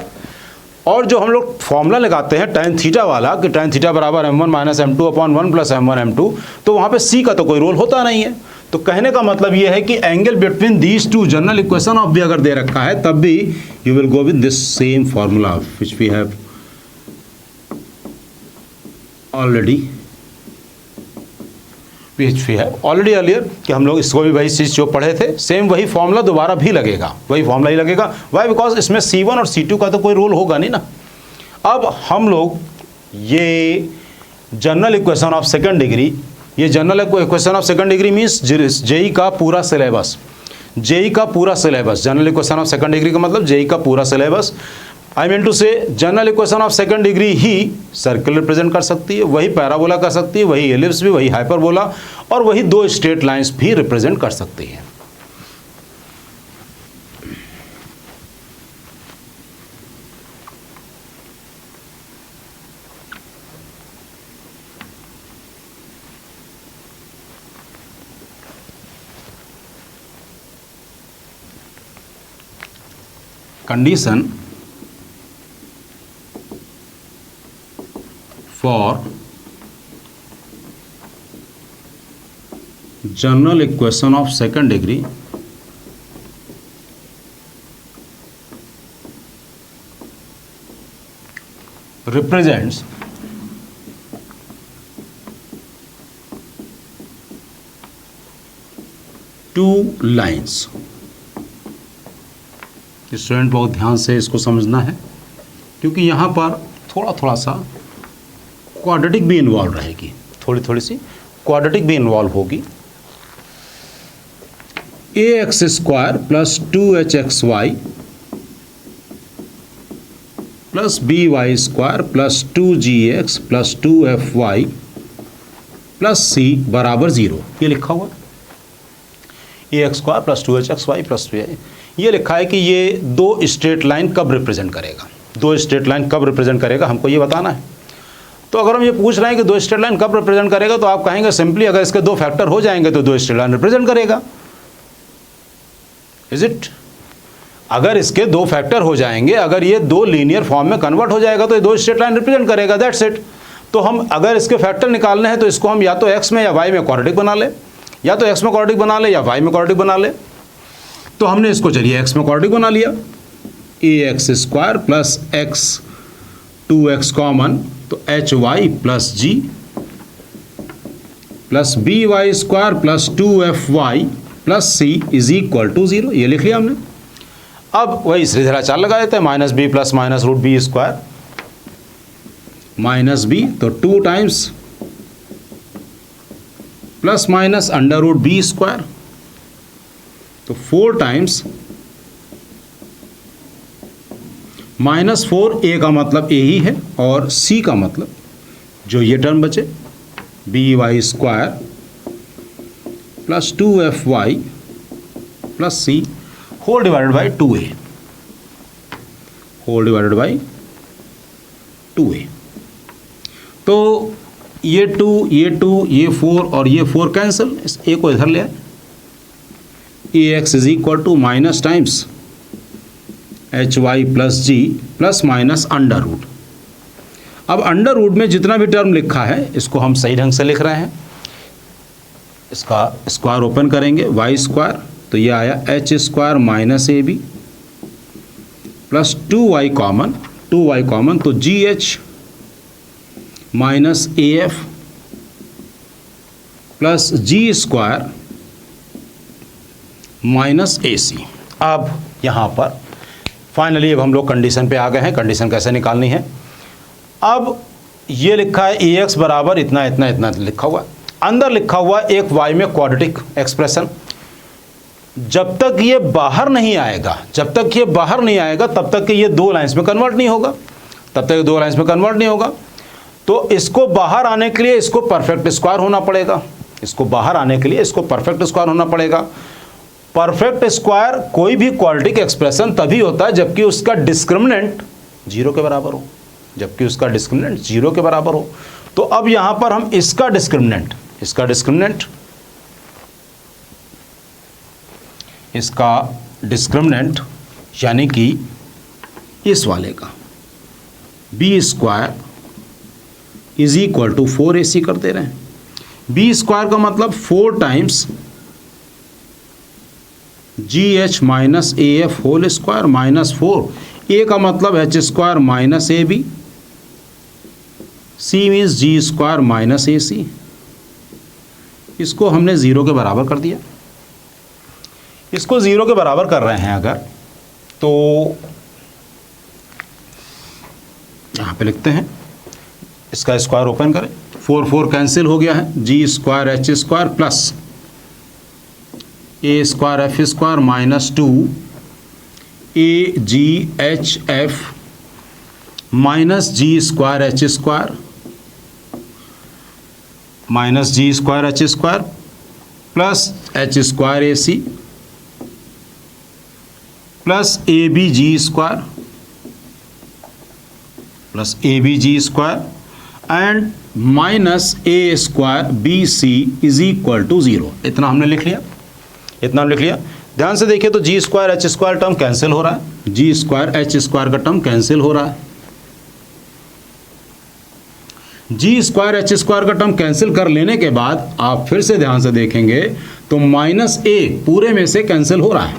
A: और जो हम लोग फॉर्मूला लगाते हैं tan थीटा वाला कि tan थीटा बराबर m1 minus m2 upon 1 plus m1 m2, तो वहाँ पे c का तो कोई रोल होता नहीं है। तो कहने का मतलब ये है कि angle between these two general equation of भी अगर दे रखा है तब भी you will go with this same formula which we have already earlier, कि हम लोग इसको भी वही चीज़ जो पढ़े थे, सेम वही फॉर्मूला दोबारा भी लगेगा, वही फॉर्मूला ही लगेगा। वाई? बिकॉज इसमें C1 और C2 का तो कोई रोल होगा नहीं ना। अब हम लोग ये general equation of second degree, ये general equation of second degree means JEE का पूरा सिलेबस, जेई का पूरा syllabus, general equation of second degree का मतलब जेई का पूरा syllabus. I mean to say general equation of second degree ही सर्कल रिप्रेजेंट कर सकती है, वही पैराबोला कर सकती है, वही एलिप्स भी, वही हाइपरबोला, और वही दो स्ट्रेट लाइंस भी रिप्रेजेंट कर सकती है। Condition for general equation of second degree represents two lines। Student बहुत ध्यान से इसको समझना है क्योंकि यहाँ पर थोड़ा सा क्वाड्रेटिक भी इन्वॉल्व रहेगी, थोड़ी सी क्वाड्रेटिक भी इन्वॉल्व होगी। ax square plus 2hxy plus by square plus 2gx plus 2fy plus c बराबर 0, ये लिखा हुआ ax square plus 2hxy plus 2, ये लिखा है कि ये दो स्ट्रेट लाइन कब रिप्रेजेंट करेगा, दो स्ट्रेट लाइन कब रिप्रेजेंट करेगा हमको ये बताना है। तो अगर हम ये पूछ रहे हैं कि दो स्ट्रेट लाइन कब रिप्रेजेंट करेगा, तो आप कहेंगे सिंपली अगर इसके दो फैक्टर हो जाएंगे तो दो स्ट्रेट लाइन रिप्रेजेंट करेगा। Is it? अगर इसके दो फैक्टर हो जाएंगे, अगर ये दो लीनियर फॉर्म में कन्वर्ट हो जाएगा तो ये दो स्ट्रेट लाइन रिप्रेजेंट करेगा, दैट्स इट। तो हम अगर इसके फैक्टर निकालने हैं तो इसको हम या तो x में या y में क्वाड्रेटिक बना ले, या तो x में क्वाड्रेटिक बना ले या y में क्वाड्रेटिक बना ले। तो हमने इसको चलिए x में क्वाड्रेटिक बना लिया, ax square plus x 2x common, तो hy plus g plus by square plus 2fy plus c is equal to 0, ये लिख लिया हमने। अब वही सीधा चाल लगा देते हैं, minus b plus minus root b square, minus b तो 2 times plus minus under root b square, तो 4 टाइम्स -4, ए का मतलब ए ही है और सी का मतलब जो ये टर्म बचे b y square plus 2fy plus c whole divided by 2a, whole divided by 2a। तो ये 2 ये 2 ये 4 और ये 4 कैंसिल, इस a को इधर ले आए, ax is equal to minus times hy plus g plus minus under root. अब अंडर रूट में जितना भी टर्म लिखा है इसको हम सही ढंग से लिख रहे हैं, इसका स्क्वायर ओपन करेंगे y स्क्वायर, तो ये आया h स्क्वायर माइनस ए बी प्लस 2y कॉमन, तो g h minus a f plus g square minus a c. अब यहाँ पर फाइनली अब हम लोग कंडीशन पे आ गए हैं। कंडीशन कैसे निकालनी है, अब ये लिखा है ए एक्स बराबर इतना इतना इतना लिखा हुआ, अंदर लिखा हुआ एक y में क्वाड्रेटिक एक्सप्रेशन, जब तक ये बाहर नहीं आएगा, जब तक ये बाहर नहीं आएगा तब तक ये दो लाइंस में कन्वर्ट नहीं होगा, तब तक दो लाइंस में कन्वर्ट नहीं होगा। तो इसको बाहर आने के लिए इसको परफेक्ट स्क्वायर होना पड़ेगा, इसको बाहर आने के लिए इसको परफेक्ट स्क्वायर होना पड़ेगा। परफेक्ट स्क्वायर कोई भी क्वाड्रेटिक एक्सप्रेशन तभी होता है जबकि उसका डिस्क्रिमिनेंट 0 के बराबर हो, जबकि उसका डिस्क्रिमिनेंट 0 के बराबर हो। तो अब यहां पर हम इसका डिस्क्रिमिनेंट यानी कि इस वाले का b square is equal to 4ac कर दे रहे हैं। बी स्क्वायर का मतलब 4 times GH minus AF whole square minus 4, a का मतलब H square minus AB, C means G square minus AC। इसको हमने 0 के बराबर कर दिया। इसको 0 के बराबर कर रहे हैं अगर, तो यहाँ पे लिखते हैं, इसका स्क्वायर ओपन करें, 4 कैंसिल हो गया है, G square H square plus A square F square minus 2 AGHF minus G square H square minus G square H square plus H square AC plus ABG square plus ABG square and minus A square BC is equal to 0। इतना हमने लिख लिया, इतना लिख लिया। ध्यान से देखिए तो G square H square term cancel हो रहा है, G स्क्वायर H स्क्वायर का टर्म कैंसिल हो रहा है। G स्क्वायर H स्क्वायर का टर्म कैंसिल कर लेने के बाद आप फिर से ध्यान से देखेंगे तो माइनस A पूरे में से कैंसिल हो रहा है,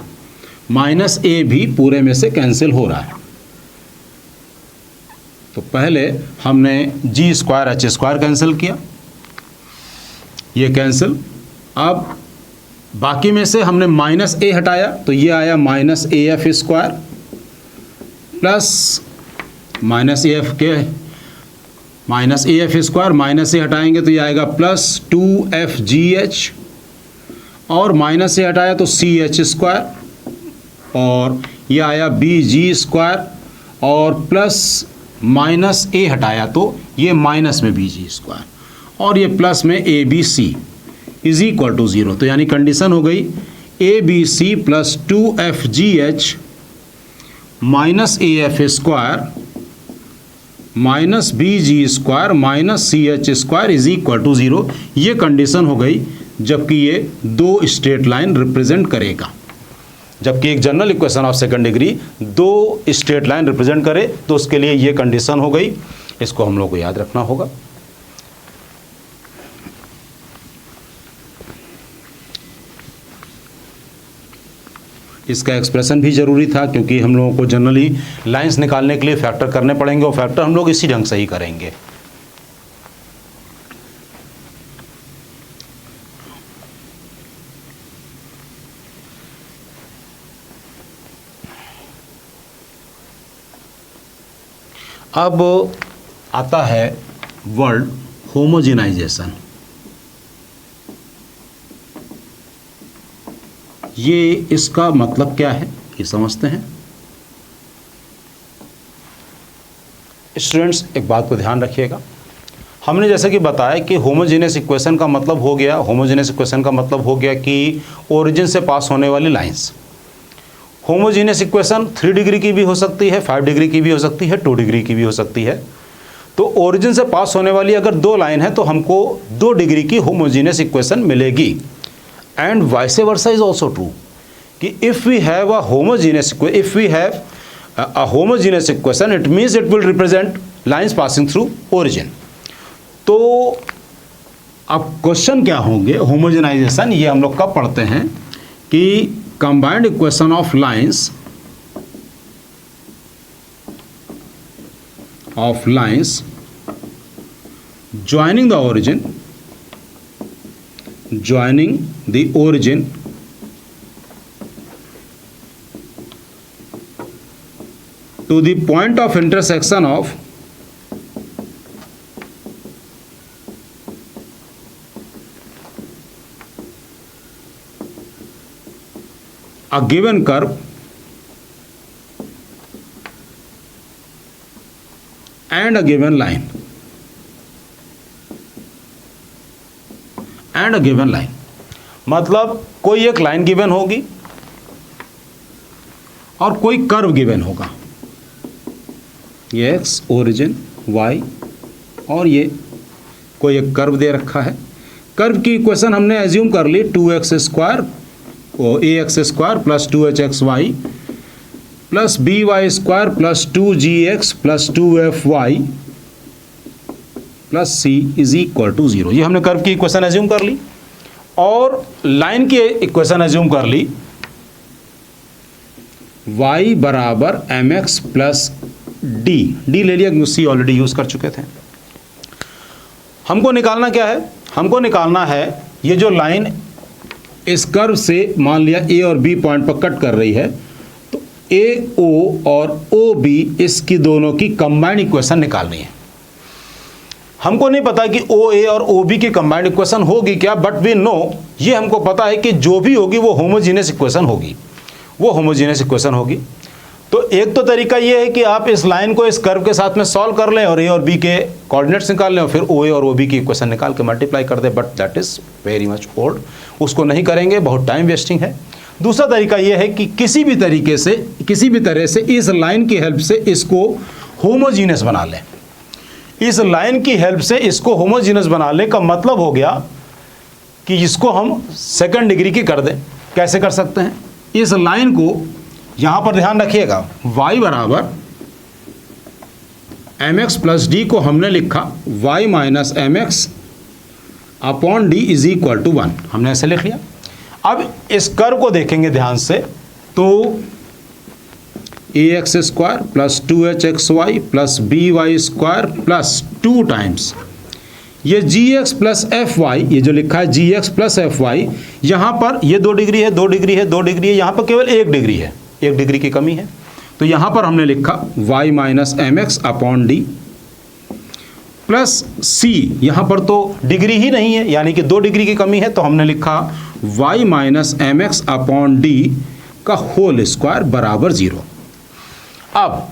A: माइनस A भी पूरे में से कैंसिल हो रहा है। तो पहले हमने G square H square cancel किया, ये कैंसिल। अब बाकी में से हमने माइनस A हटाया तो ये आया minus AF square plus minus AF square, minus A हटाएंगे तो ये आएगा प्लस 2FGH और माइनस A हटाया तो CH स्क्वायर और ये आया BG स्क्वायर और प्लस माइनस A हटाया तो ये माइनस में BG स्क्वायर और ये प्लस में ABC इज इक्वल टू 0। तो यानी कंडीशन हो गई ABC plus 2FGH minus AF square minus BG square minus CH square is equal to 0। ये कंडीशन हो गई जबकि ये दो स्ट्रेट लाइन रिप्रेजेंट करेगा, जबकि एक general equation of second degree दो स्ट्रेट लाइन रिप्रेजेंट करे तो उसके लिए ये कंडीशन हो गई। इसको हम लोग को याद रखना होगा। इसका एक्सप्रेशन भी ज़रूरी था क्योंकि हम लोगों को जनरली लाइंस निकालने के लिए फैक्टर करने पड़ेंगे और फैक्टर हम लोग इसी ढंग से ही करेंगे। अब आता है वर्ड होमोजेनाइजेशन। ये इसका मतलब क्या है ये समझते हैं। स्टूडेंट्स एक बात को ध्यान रखिएगा, हमने जैसे कि बताया कि होमोजेनियस इक्वेशन का मतलब हो गया, होमोजेनियस इक्वेशन का मतलब हो गया कि ओरिजिन से पास होने वाली लाइंस। होमोजेनियस इक्वेशन 3 डिग्री की भी हो सकती है, 5 डिग्री की भी हो सकती है, 2 डिग्री की भी हो सकती है। तो ओरिजिन से पास होने वाली अगर दो लाइन है तो हमको 2 डिग्री की होमोजेनियस इक्वेशन मिलेगी। And vice versa is also true कि if we have a homogeneous equation it means it will represent lines passing through origin. तो अब क्वेश्चन क्या होंगे होमोजेनाइजेशन, ये हम लोग कब पढ़ते हैं कि combined equation of lines joining the origin to the point of intersection of a given curve and a given line मतलब कोई एक लाइन गिवन होगी और कोई कर्व गिवन होगा, ये एक्स ओरिजिन वाई और ये कोई एक कर्व दे रखा है। कर्व की इक्वेशन हमने एज्यूम कर ली 2x² और ax² plus 2hxy plus by² plus 2gx plus 2fy plus c is equal to 0। ये हमने कर्व की इक्वेशन एज्यूम कर ली और लाइन की इक्वेशन एज्यूम कर ली y बराबर mx प्लस d ले लिया क्योंकि c ऑलरेडी यूज कर चुके थे। हमको निकालना क्या है, हमको निकालना है ये जो लाइन इस कर्व से मान लिया a और b पॉइंट पर कट कर रही है तो AO और OB इसकी दोनों की कंबाइंड इक्वेशन निकालनी है। हमको नहीं पता कि OA और OB की कंबाइंड इक्वेशन होगी क्या, बट वी नो, ये हमको पता है कि जो भी होगी वो होमोजीनियस इक्वेशन होगी, वो होमोजीनियस इक्वेशन होगी। तो एक तो तरीका ये है कि आप इस लाइन को इस कर्व के साथ में सॉल्व कर लें और A और B के कोऑर्डिनेट्स निकाल लें और फिर OA और OB की इक्वेशन निकाल के मल्टीप्लाई कर दें, but that is very much old, उसको नहीं करेंगे, बहुत टाइम वेस्टिंग है। दूसरा तरीका ये है कि किसी भी तरीके से, किसी भी तरह से इस लाइन की हेल्प से इसको होमोजीनियस बना लें। इस लाइन की हेल्प से इसको होमोजीनियस बनाने का मतलब हो गया कि इसको हम सेकंड डिग्री की कर दें। कैसे कर सकते हैं, इस लाइन को यहाँ पर ध्यान रखिएगा, y बराबर mx प्लस डी को हमने लिखा y minus mx upon d is equal to 1, हमने ऐसे लिख लिया। अब इस कर्व को देखेंगे ध्यान से तो ax² plus 2hxy plus by² plus 2 times ये gx प्लस fy, ये जो लिखा है gx प्लस fy, यहाँ पर ये 2 डिग्री है, 2 डिग्री है, 2 डिग्री है, यहाँ पर केवल 1 डिग्री है, 1 डिग्री की कमी है। तो यहाँ पर हमने लिखा y minus mx upon D plus c, यहाँ पर तो डिग्री ही नहीं है यानी कि 2 डिग्री की कमी है, तो हमने लिखा y minus mx upon D का होल स्क्वायर बराबर 0। अब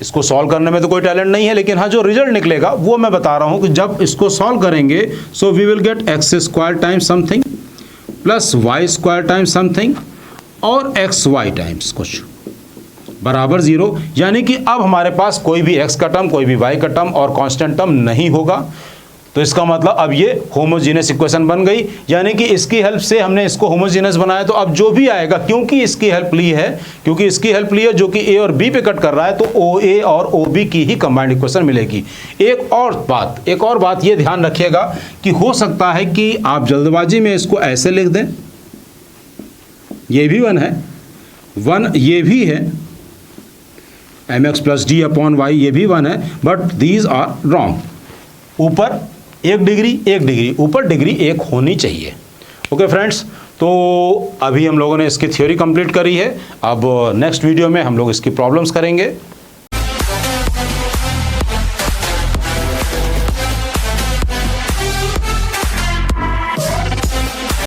A: इसको सॉल्व करने में तो कोई टैलेंट नहीं है, लेकिन हाँ जो रिजल्ट निकलेगा वो मैं बता रहा हूँ कि जब इसको सॉल्व करेंगे so we will get x² times something plus y² times something और xy टाइम्स कुछ बराबर 0, यानी कि अब हमारे पास कोई भी x का टर्म, कोई भी y का टर्म और कांस्टेंट टर्म नहीं होगा। तो इसका मतलब अब ये होमोजीनियस इक्वेशन बन गई, यानी कि इसकी हेल्प से हमने इसको होमोजीनियस बनाया। तो अब जो भी आएगा, क्योंकि इसकी हेल्प ली है, जो कि a और b पे कट कर रहा है, तो OA और OB की ही कंबाइंड इक्वेशन मिलेगी। एक और बात ये ध्यान रखिएगा कि हो सकता है कि आप जल्दबाजी में इसको ऐसे लिख दें, ये भी 1 है, 1 ये भी है, mx plus d upon y ये भी 1 है, बट दीज आर रॉन्ग। ऊपर 1 डिग्री, ऊपर डिग्री 1 होनी चाहिए। ओके फ्रेंड्स, तो अभी हम लोगों ने इसकी थ्योरी कंप्लीट करी है। अब नेक्स्ट वीडियो में हम लोग इसकी प्रॉब्लम्स करेंगे।